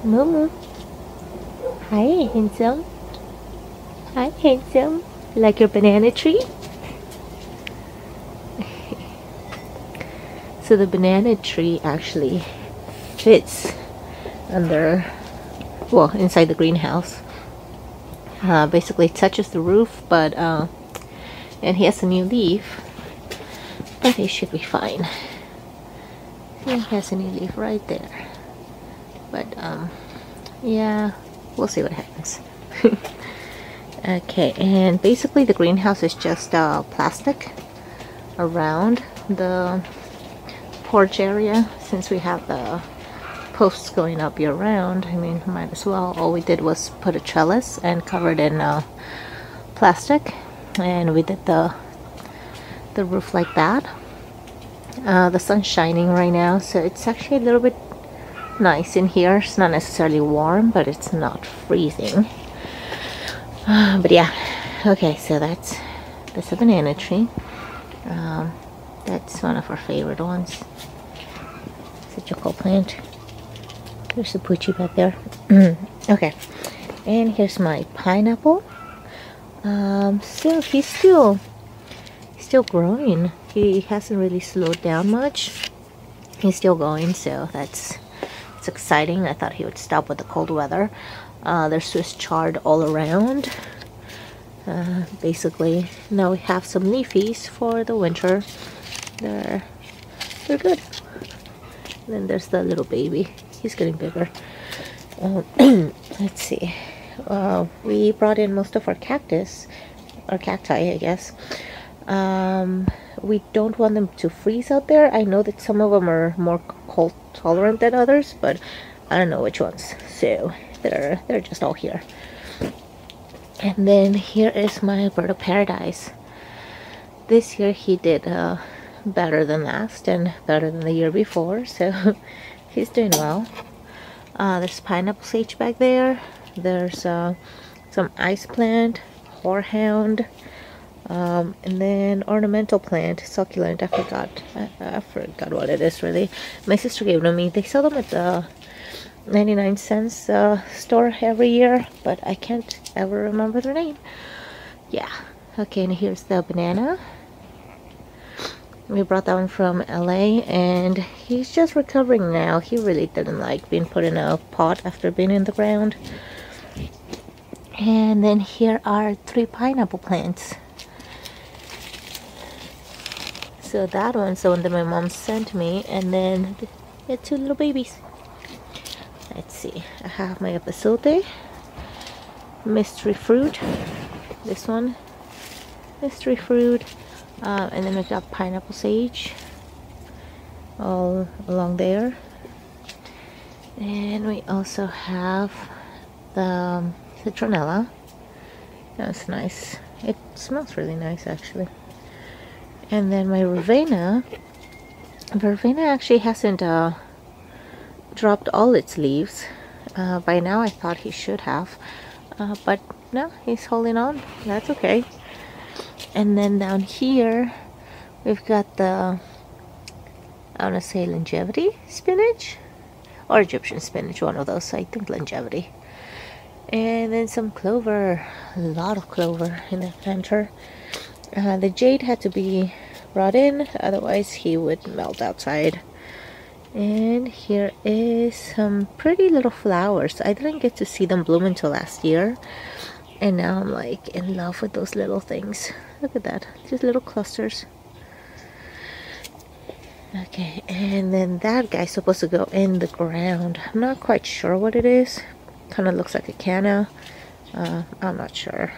Momo. Hi, handsome. Hi, handsome. Like your banana tree? So the banana tree actually fits under, well, inside the greenhouse. Basically touches the roof, but and he has a new leaf, but he should be fine. He has a new leaf right there, but yeah, we'll see what happens. Okay, and basically the greenhouse is just plastic around the porch area, since we have the posts going up year round. I mean, might as well. All we did was put a trellis and cover it in plastic, and we did the roof like that. The sun's shining right now, so it's actually a little bit nice in here. It's not necessarily warm, but it's not freezing. But yeah, okay, so that's a banana tree. That's one of our favorite ones. It's a choco plant. There's a Poochie back there. Okay, and here's my pineapple. So he's still growing. He hasn't really slowed down much. He's still going, so it's exciting. I thought he would stop with the cold weather. They're Swiss chard all around. Basically, now we have some leafies for the winter. They're good. And then there's the little baby. He's getting bigger. Let's see. We brought in most of our cactus, or cacti, I guess. We don't want them to freeze out there. I know that some of them are more cold tolerant than others, but I don't know which ones. So they're just all here. And then here is my bird of paradise. This year he did better than last and better than the year before, so he's doing well. There's pineapple sage back there. There's some ice plant, horehound, and then ornamental plant, succulent. I forgot what it is really. My sister gave it to me. They sell them at the 99-cent store every year, but I can't ever remember their name. Yeah. Okay, and here's the banana. We brought that one from LA, and he's just recovering now. He really didn't like being put in a pot after being in the ground. And then here are 3 pineapple plants. So that one's the one that my mom sent me, and then the 2 little babies. Let's see. I have my epazote, mystery fruit. This one, mystery fruit. And then we got pineapple sage all along there, and we also have the citronella. That's nice. It smells really nice actually. And then my verbena actually hasn't dropped all its leaves. By now I thought he should have, but no, he's holding on. That's okay. And then down here we've got the, I want to say longevity spinach or Egyptian spinach, one of those. I think longevity. And then some clover, a lot of clover in the planter. The jade had to be brought in, otherwise he would melt outside. And here is some pretty little flowers. I didn't get to see them bloom until last year, and now I'm like in love with those little things. Look at that, just little clusters. Okay, and then that guy's supposed to go in the ground. I'm not quite sure what it is. Kind of looks like a canna. I'm not sure.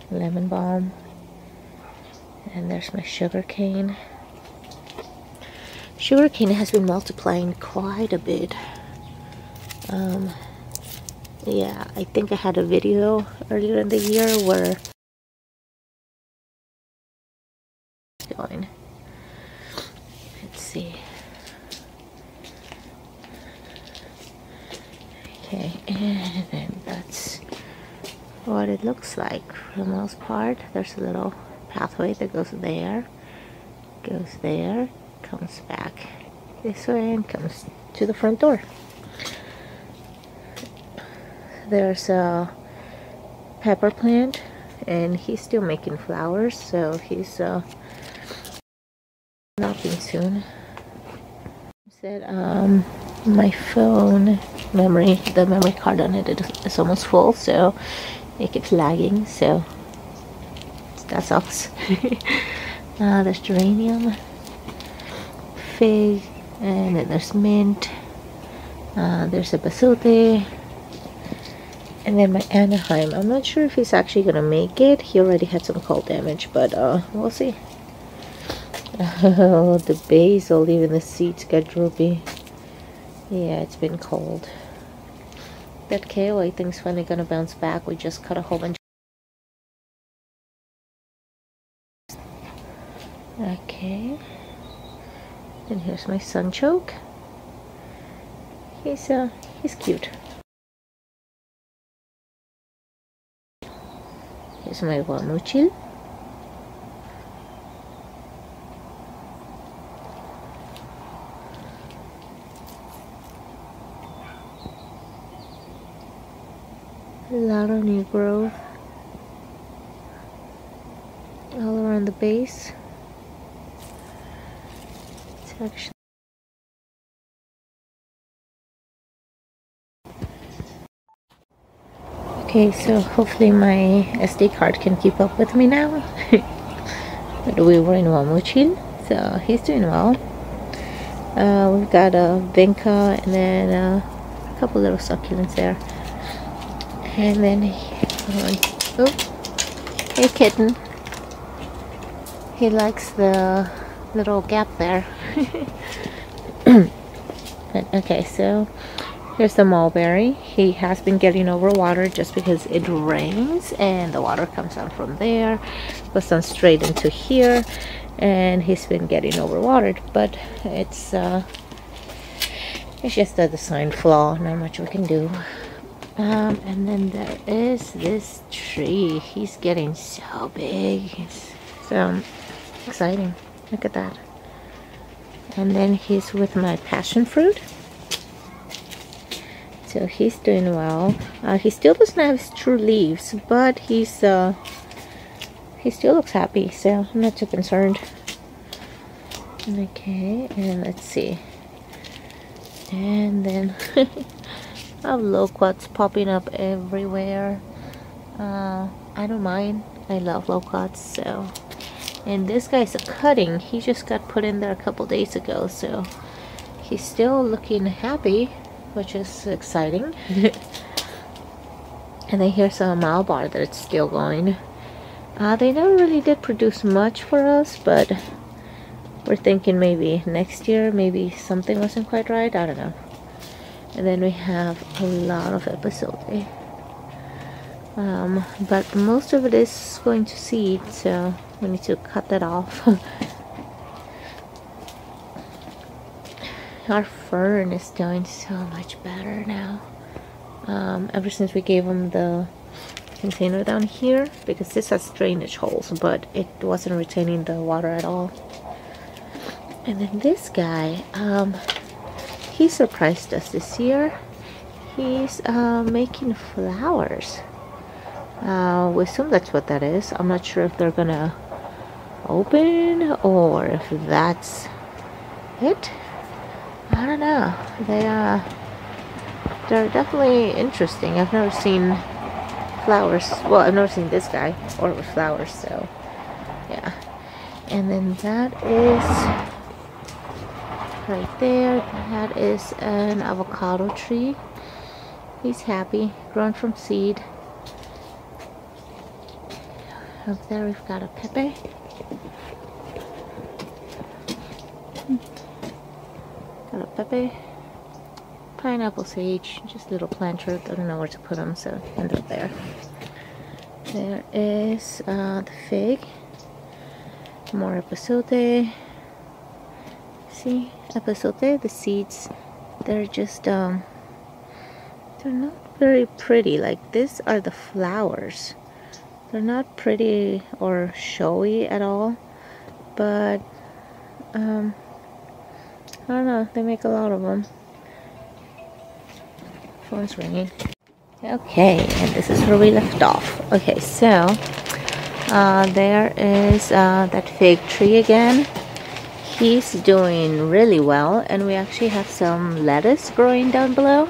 Lemon balm. And there's my sugar cane. Sugar cane has been multiplying quite a bit. Yeah, I think I had a video earlier in the year where going. Let's see. Okay, and then that's what it looks like for the most part. There's a little pathway that goes there, comes back this way, and comes to the front door. There's a pepper plant, and he's still making flowers, so he's knocking soon. Said my phone memory, the memory card on it is almost full, so it keeps lagging, so that sucks. There's geranium, fig, and then there's mint, there's a basote, and then my Anaheim. I'm not sure if he's actually gonna make it. He already had some cold damage, but we'll see. Oh, the basil, even the seeds got droopy. Yeah, it's been cold. That kale, I think, is finally gonna bounce back. We just cut a whole bunch. Okay. And here's my sunchoke. He's cute. Here's my guamuchil. A lot of new growth all around the base. It's actually okay, so hopefully my SD card can keep up with me now. But we were in Guamuchil, so he's doing well. We've got a vinca and then a couple little succulents there. And then, oh, hey kitten. He likes the little gap there. But, okay, so here's the mulberry. He has been getting overwatered just because it rains and the water comes down from there, goes down straight into here, and he's been getting overwatered. But it's just a design flaw. Not much we can do. And then there is this tree. He's getting so big. It's so exciting. Look at that. And then he's with my passion fruit. So he's doing well. He still doesn't have his true leaves, but he still looks happy, so I'm not too concerned. Okay, and let's see. And then I have loquats popping up everywhere. I don't mind. I love loquats. So, and this guy's a cutting. He just got put in there a couple days ago, so he's still looking happy, which is exciting. And then here's a Malabar that's still going. They never really did produce much for us, but we're thinking maybe next year, maybe something wasn't quite right. I don't know. And then we have a lot of episodes. But most of it is going to seed, so we need to cut that off. Our fern is doing so much better now. Ever since we gave him the container down here, because this has drainage holes, but it wasn't retaining the water at all. And then this guy, he surprised us this year. He's making flowers. We assume that's what that is. I'm not sure if they're gonna open or if that's it. I don't know. They're definitely interesting. I've never seen flowers. Well, I've never seen this guy or with flowers, so yeah. And then that is right there. That is an avocado tree. He's happy, grown from seed. Up there we've got a pepe. Got a pepe. Pineapple sage, just little plant root. I don't know where to put them, so end up there. There is the fig. More epazote. See, epazote, the seeds, they're just they're not very pretty. Like, these are the flowers. They're not pretty or showy at all, but I don't know, they make a lot of them. phone's ringing. Okay, and this is where we left off. Okay, so there is that fig tree again. He's doing really well, and we actually have some lettuce growing down below.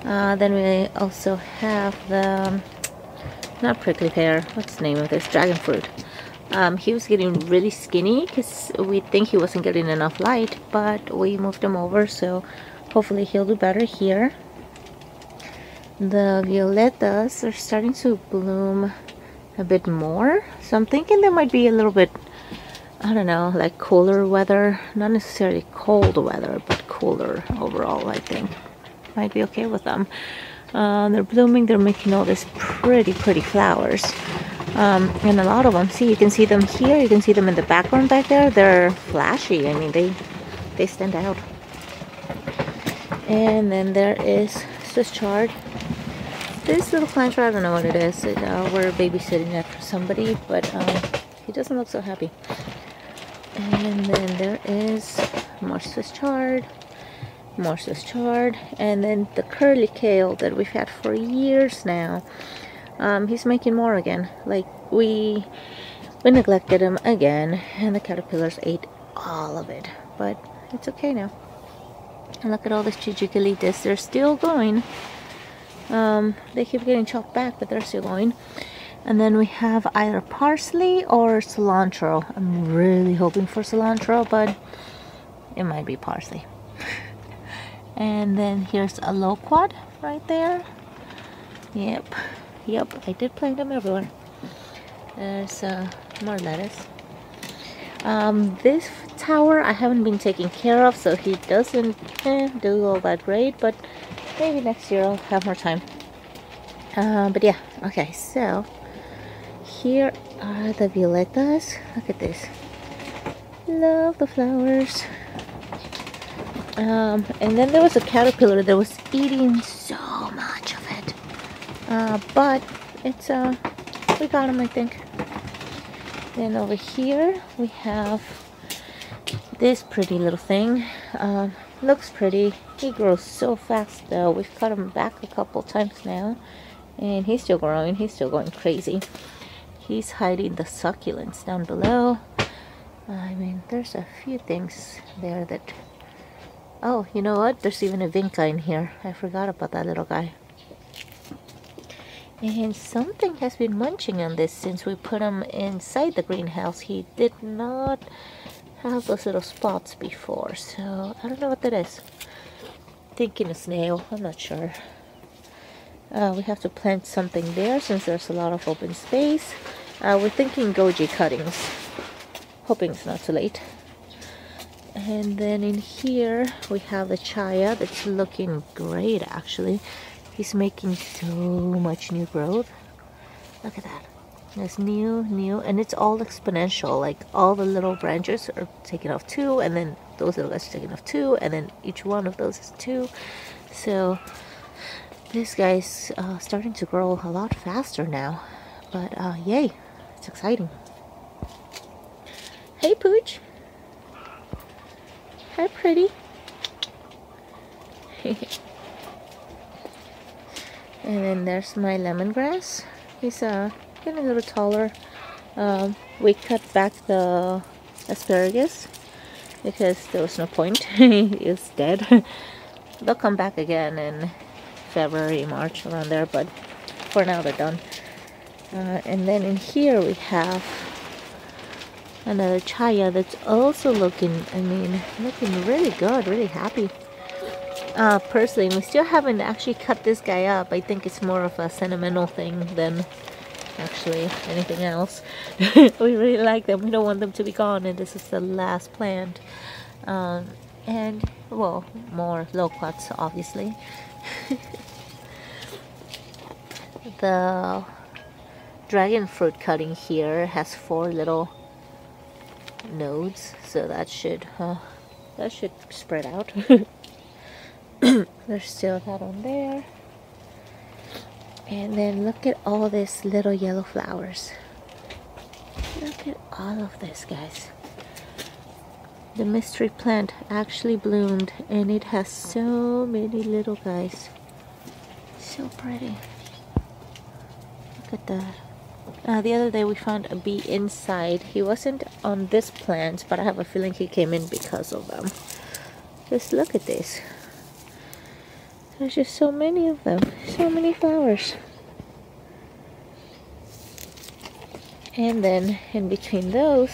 Then we also have the, not prickly pear, what's the name of this? Dragon fruit. He was getting really skinny because we think he wasn't getting enough light, but we moved him over, so hopefully he'll do better here. The violetas are starting to bloom a bit more, so I'm thinking there might be a little bit, I don't know, like cooler weather. Not necessarily cold weather, but cooler overall, I think. Might be okay with them. They're blooming, they're making all these pretty flowers. And a lot of them, see, you can see them here, you can see them in the background back there. They're flashy, I mean, they stand out. And then there is Swiss chard. This little planter, I don't know what it is. We're babysitting it for somebody, but he doesn't look so happy. And then there is more Swiss chard, and then the curly kale that we've had for years now. He's making more again. Like we neglected him again, and the caterpillars ate all of it. But it's okay now. And look at all this Chichicalitas. They're still going. They keep getting chopped back, but they're still going. And then we have either parsley or cilantro. I'm really hoping for cilantro, but it might be parsley. And then here's a loquat right there. Yep, I did plant them everywhere. There's more lettuce. This tower I haven't been taking care of, so he doesn't do all that great, but maybe next year I'll have more time. But yeah, okay, so here are the violetas. Look at this. Love the flowers. And then there was a caterpillar that was eating so much of it. But it's we got him, I think. Then over here we have this pretty little thing. Looks pretty. He grows so fast though. We've cut him back a couple times now, and he's still growing. He's still going crazy. He's hiding the succulents down below. I mean, there's a few things there that... Oh, you know what? There's even a vinca in here. I forgot about that little guy. And something has been munching on this since we put him inside the greenhouse. He did not have those little spots before, so I don't know what that is. Thinking a snail, I'm not sure. We have to plant something there since there's a lot of open space. We're thinking goji cuttings, hoping it's not too late. And then in here we have the chaya that's looking great actually. He's making so much new growth. Look at that. There's new, and it's all exponential. Like all the little branches are taking off 2, and then those little guys are taking off 2, and then each one of those is 2. So this guy's starting to grow a lot faster now. But yay, it's exciting. Hey Pooch. Hi pretty. And then there's my lemongrass. He's getting a little taller. We cut back the asparagus because there was no point. It's dead. They'll come back again in February, March, around there, but for now they're done. And then in here we have another chaya that's also looking, I mean, looking really good, really happy. Personally, we still haven't actually cut this guy up. I think it's more of a sentimental thing than actually anything else. We really like them. We don't want them to be gone, and this is the last plant. And, well, more loquats, obviously. The dragon fruit cutting here has 4 little nodes, so that should spread out. There's still that on there. And then look at all these little yellow flowers. Look at all of this, guys. The mystery plant actually bloomed, and it has so many little guys. So pretty. Look at that. The other day we found a bee inside. He wasn't on this plant, but I have a feeling he came in because of them. Just look at this. There's just so many of them. So many flowers. And then in between those,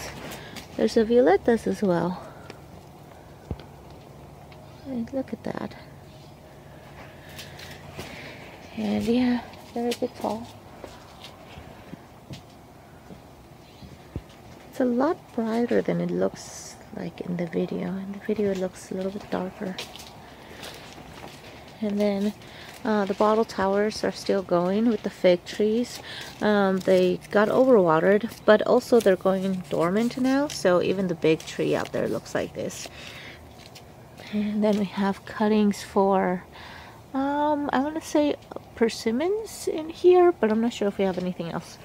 there's the violetas as well. And look at that. And yeah, they're a bit tall. It's a lot brighter than it looks like in the video. In the video it looks a little bit darker. And then the bottle towers are still going with the fig trees. They got overwatered, but also they're going dormant now, so even the big tree out there looks like this. And then we have cuttings for I want to say persimmons in here, but I'm not sure if we have anything else.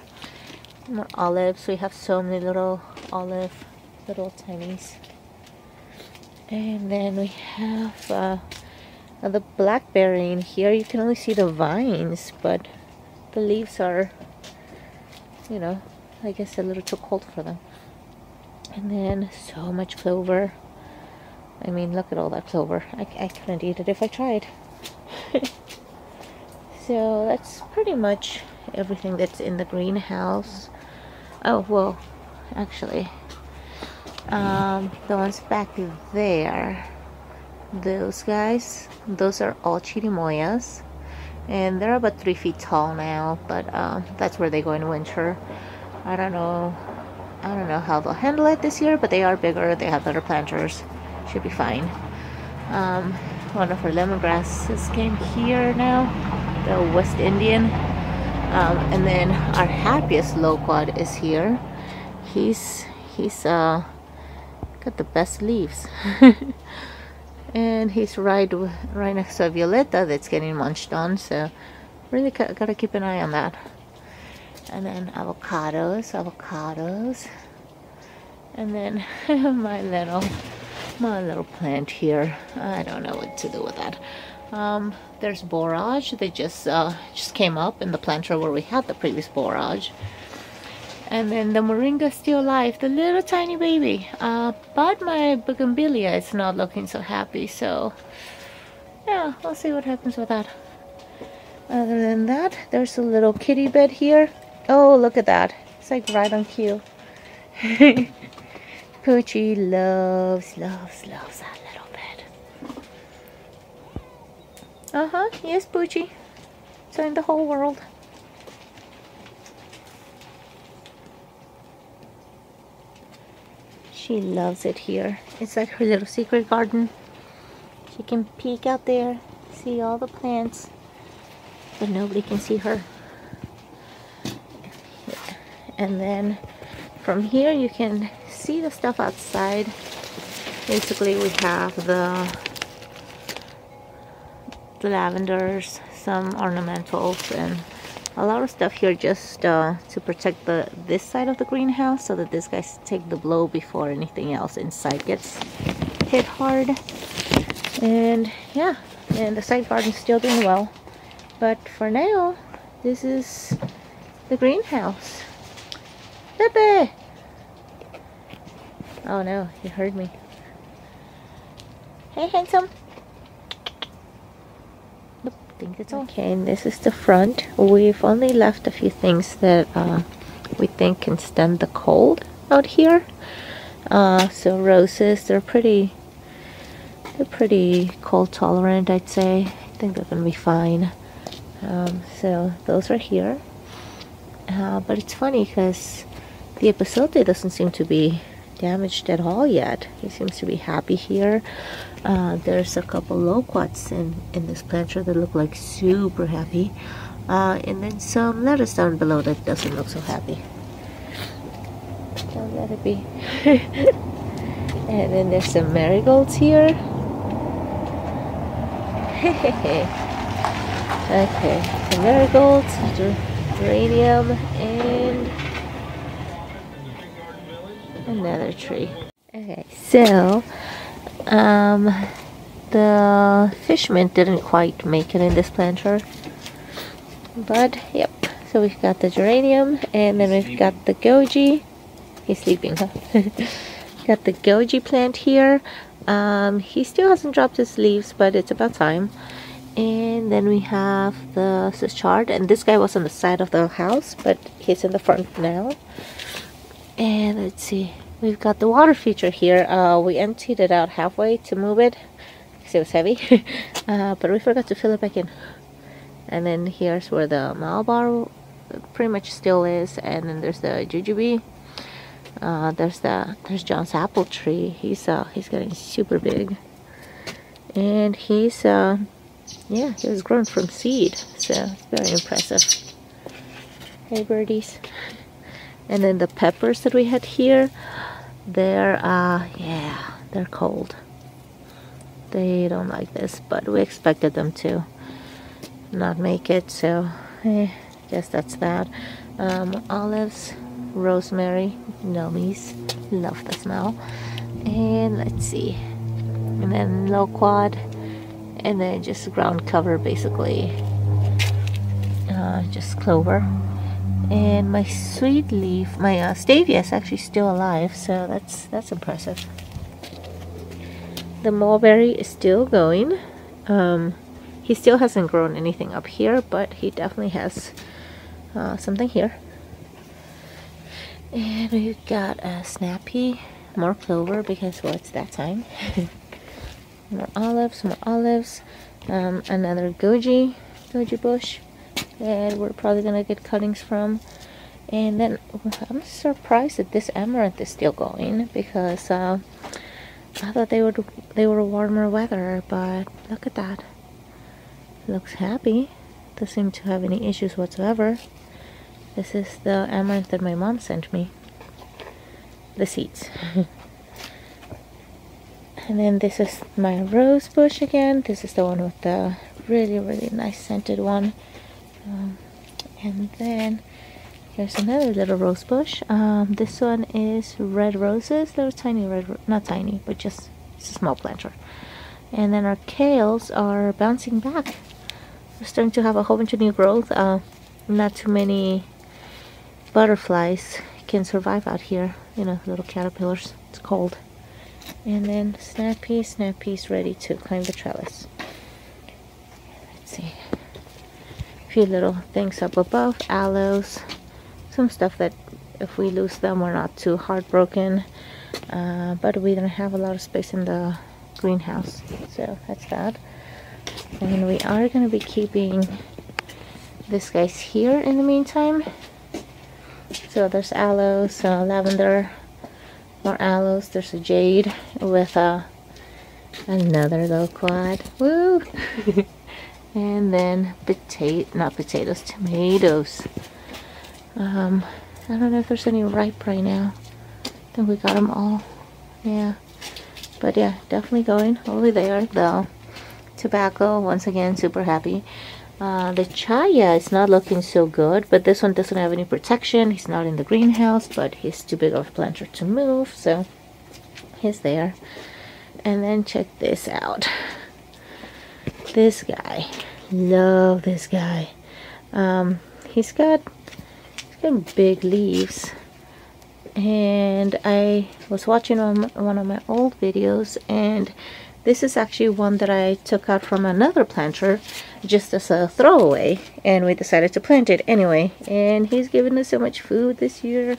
More olives. We have so many little olive, little tinnies. And then we have the blackberry in here. You can only see the vines, but the leaves are, you know, I guess a little too cold for them. And then so much clover. I mean, look at all that clover. I couldn't eat it if I tried. So that's pretty much everything that's in the greenhouse. Oh, well, actually, the ones back there, those guys, those are all chirimoyas, and they're about 3 feet tall now, but that's where they go in winter. I don't know how they'll handle it this year, but they are bigger, they have better planters, should be fine. One of our lemongrasses came here now, the West Indian. And then our happiest loquat is here. He's got the best leaves. And he's right next to a violeta that's getting munched on, so really gotta keep an eye on that. And then avocados. And then my little plant here. I don't know what to do with that. There's borage. They just came up in the planter where we had the previous borage. And then the moringa is still alive, the little tiny baby. But my bougainvillea is not looking so happy, so yeah, we'll see what happens with that. Other than that, there's a little kitty bed here. Oh, look at that. It's like right on cue. Poochie loves that little bed. Yes, Poochie. So in the whole world. She loves it here. It's like her little secret garden. She can peek out there, see all the plants, but nobody can see her. And then from here you can see the stuff outside. Basically we have the lavenders, some ornamentals, and a lot of stuff here just to protect this side of the greenhouse, so that these guys take the blow before anything else inside gets hit hard. And yeah, and the side garden's still doing well, but for now this is the greenhouse. Pepe! Oh no, he heard me. Hey, handsome. I think it's okay. And this is the front. We've only left a few things that we think can stand the cold out here. So roses, they're pretty cold tolerant, I'd say. I think they're gonna be fine. So those are here. But it's funny because the epazote doesn't seem to be damaged at all yet. He seems to be happy here. There's a couple loquats in this planter that look like super happy, and then some lettuce down below that doesn't look so happy. Don't let it be. And then there's some marigolds here. Okay, the marigolds, geranium, and another tree. Okay, so the fish mint didn't quite make it in this planter. But yep, so we've got the geranium, and then we've got the goji. He's sleeping, huh? Got the goji plant here. He still hasn't dropped his leaves, but it's about time. And then we have the chard, and this guy was on the side of the house, but he's in the front now. And let's see, we've got the water feature here. We emptied it out halfway to move it because it was heavy, but we forgot to fill it back in. And then here's where the Malabar pretty much still is, and then there's the jujube. There's John's apple tree. He's getting super big, and he's yeah, he was grown from seed, so it's very impressive. Hey birdies. And then the peppers that we had here, they're yeah, they're cold. They don't like this, but we expected them to not make it, so guess that's that. Olives, rosemary, gnomies, love the smell. And let's see, and then loquat, and then just ground cover, basically just clover. And my sweet leaf, my stevia is actually still alive, so that's impressive. The mulberry is still going. He still hasn't grown anything up here, but he definitely has something here. And we've got a snappy, more clover because, well, it's that time. More olives, another goji bush that we're probably gonna get cuttings from. And then I'm surprised that this amaranth is still going, because I thought they were warmer weather, but look at that. Looks happy. Doesn't seem to have any issues whatsoever. This is the amaranth that my mom sent me. The seeds. And then this is my rose bush again. This is the one with the really, really nice scented one. And then here's another little rose bush. This one is red roses. Little tiny red, not tiny, but just it's a small planter. And then our kales are bouncing back. We're starting to have a whole bunch of new growth. Not too many butterflies can survive out here. You know, little caterpillars. It's cold. And then snap peas ready to climb the trellis. Let's see. A few little things up above, aloes, some stuff that if we lose them we're not too heartbroken. But we don't have a lot of space in the greenhouse, so that's that. And we are going to be keeping these guys here in the meantime. So there's aloes, lavender, more aloes. There's a jade with another loquat. Woo! And then tomatoes. I don't know if there's any ripe right now. I think we got them all. Yeah. But yeah, definitely going. Over there, the tobacco, once again, super happy. The chaya is not looking so good, but this one doesn't have any protection. He's not in the greenhouse, but he's too big of a planter to move, so he's there. And then check this out. This guy, love this guy. He's got big leaves, and I was watching one of my old videos, and this is actually one that I took out from another planter just as a throwaway, and we decided to plant it anyway. And he's given us so much food this year,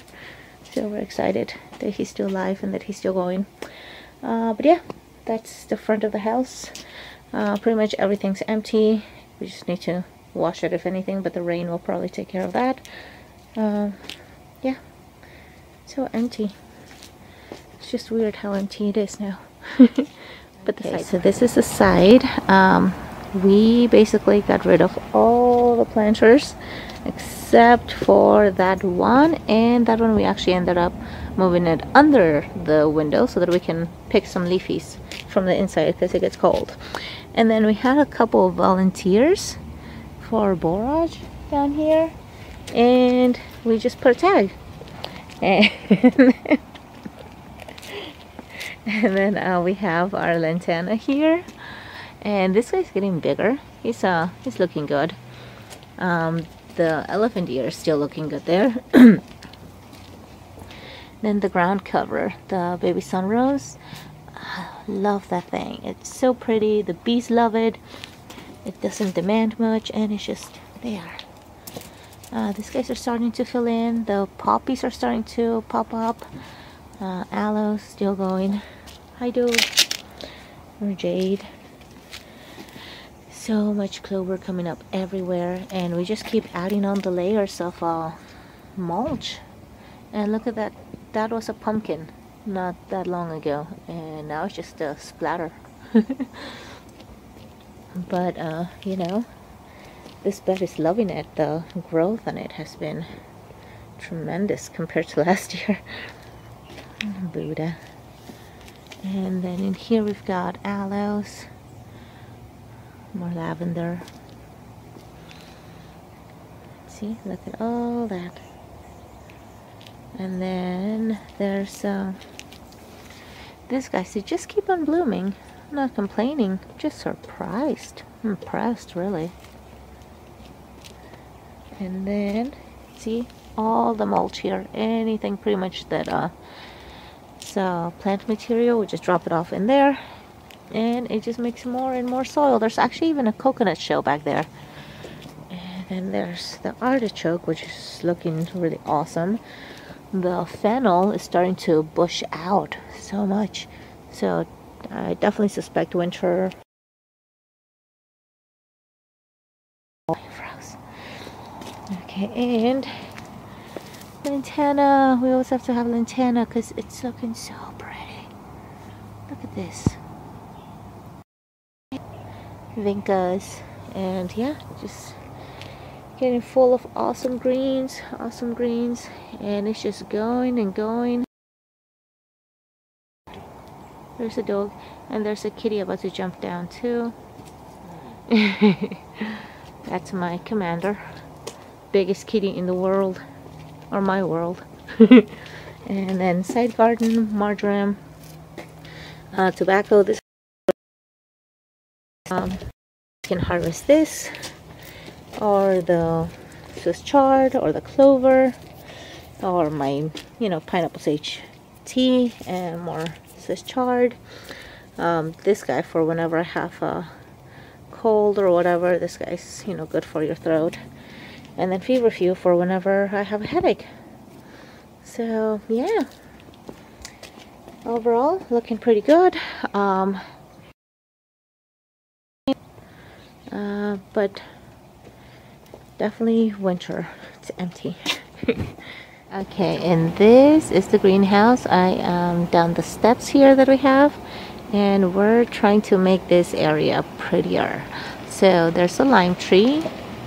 so we're excited that he's still alive and that he's still going. But yeah, that's the front of the house. Pretty much everything's empty. We just need to wash it if anything, but the rain will probably take care of that. Yeah, so empty. It's just weird how empty it is now. But okay, so this is the side. We basically got rid of all the planters except for that one, and that one we actually ended up moving it under the window so that we can pick some leafies from the inside because it gets cold. And then we had a couple of volunteers for borage down here, and we just put a tag. And then we have our lantana here, and this guy's getting bigger. He's looking good. The elephant ear is still looking good there. Then the ground cover, the baby sunrose. Love that thing. It's so pretty. The bees love it. It doesn't demand much, and it's just there. These guys are starting to fill in. The poppies are starting to pop up. Aloe still going. Hi, dude. Or jade. So much clover coming up everywhere, and we just keep adding on the layers of mulch. And look at that. That was a pumpkin not that long ago, and now it's just a splatter. But you know, this bed is loving it. The growth on it has been tremendous compared to last year. Buddha. And then in here we've got aloes, more lavender. See, look at all that. And then there's these guys, they just keep on blooming. I'm not complaining, just surprised. Impressed, really. And then, see, all the mulch here. Anything pretty much that so plant material, we just drop it off in there. And it just makes more and more soil. There's actually even a coconut shell back there. And then there's the artichoke, which is looking really awesome. The fennel is starting to bush out so much, so I definitely suspect winter. Okay, and lantana. We always have to have lantana because it's looking so pretty. Look at this. Vincas, and yeah, just getting full of awesome greens, and it's just going and going. There's a dog, and there's a kitty about to jump down too. That's my commander, biggest kitty in the world, or my world. And then side garden, marjoram, tobacco. This can harvest this, or the Swiss chard, or the clover, or my, pineapple sage tea, and more Swiss chard. This guy for whenever I have a cold or whatever. This guy's, good for your throat. And then feverfew for whenever I have a headache. So yeah, overall looking pretty good. But definitely winter. It's empty. Okay, and this is the greenhouse. I am down the steps here that we have, and we're trying to make this area prettier. So there's a lime tree.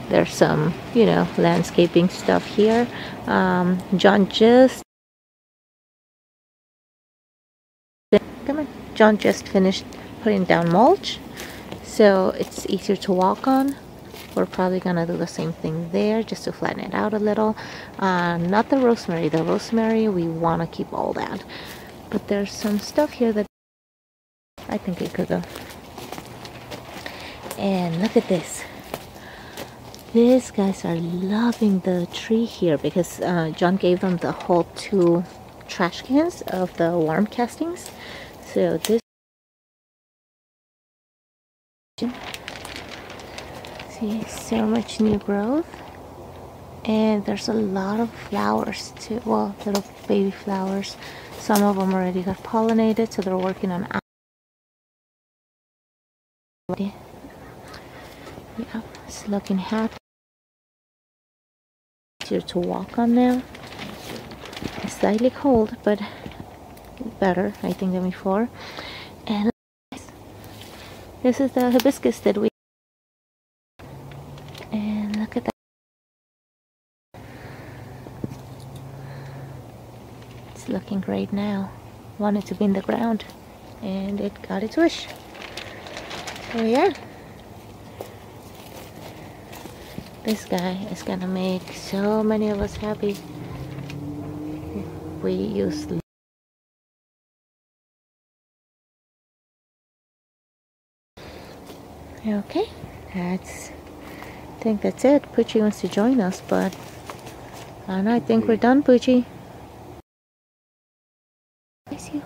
There's some, landscaping stuff here. John just finished putting down mulch, so it's easier to walk on. We're probably gonna do the same thing there, just to flatten it out a little. Not the rosemary. The rosemary, we want to keep all that. But there's some stuff here that I think it could go. And look at this. These guys are loving the tree here because John gave them the whole 2 trash cans of the worm castings. So this, see, so much new growth, and there's a lot of flowers too. Well, little baby flowers. Some of them already got pollinated, so they're working on. Yeah, it's looking happy. Easier to walk on now. It's slightly cold, but better, I think, than before. And this is the hibiscus that we. And look at that. It's looking great now. Wanted to be in the ground, and it got its wish. So yeah. This guy is gonna make so many of us happy. We use. Okay, that's think that's it. Poochie wants to join us, but I don't know, I think we're done, Poochie. Miss you.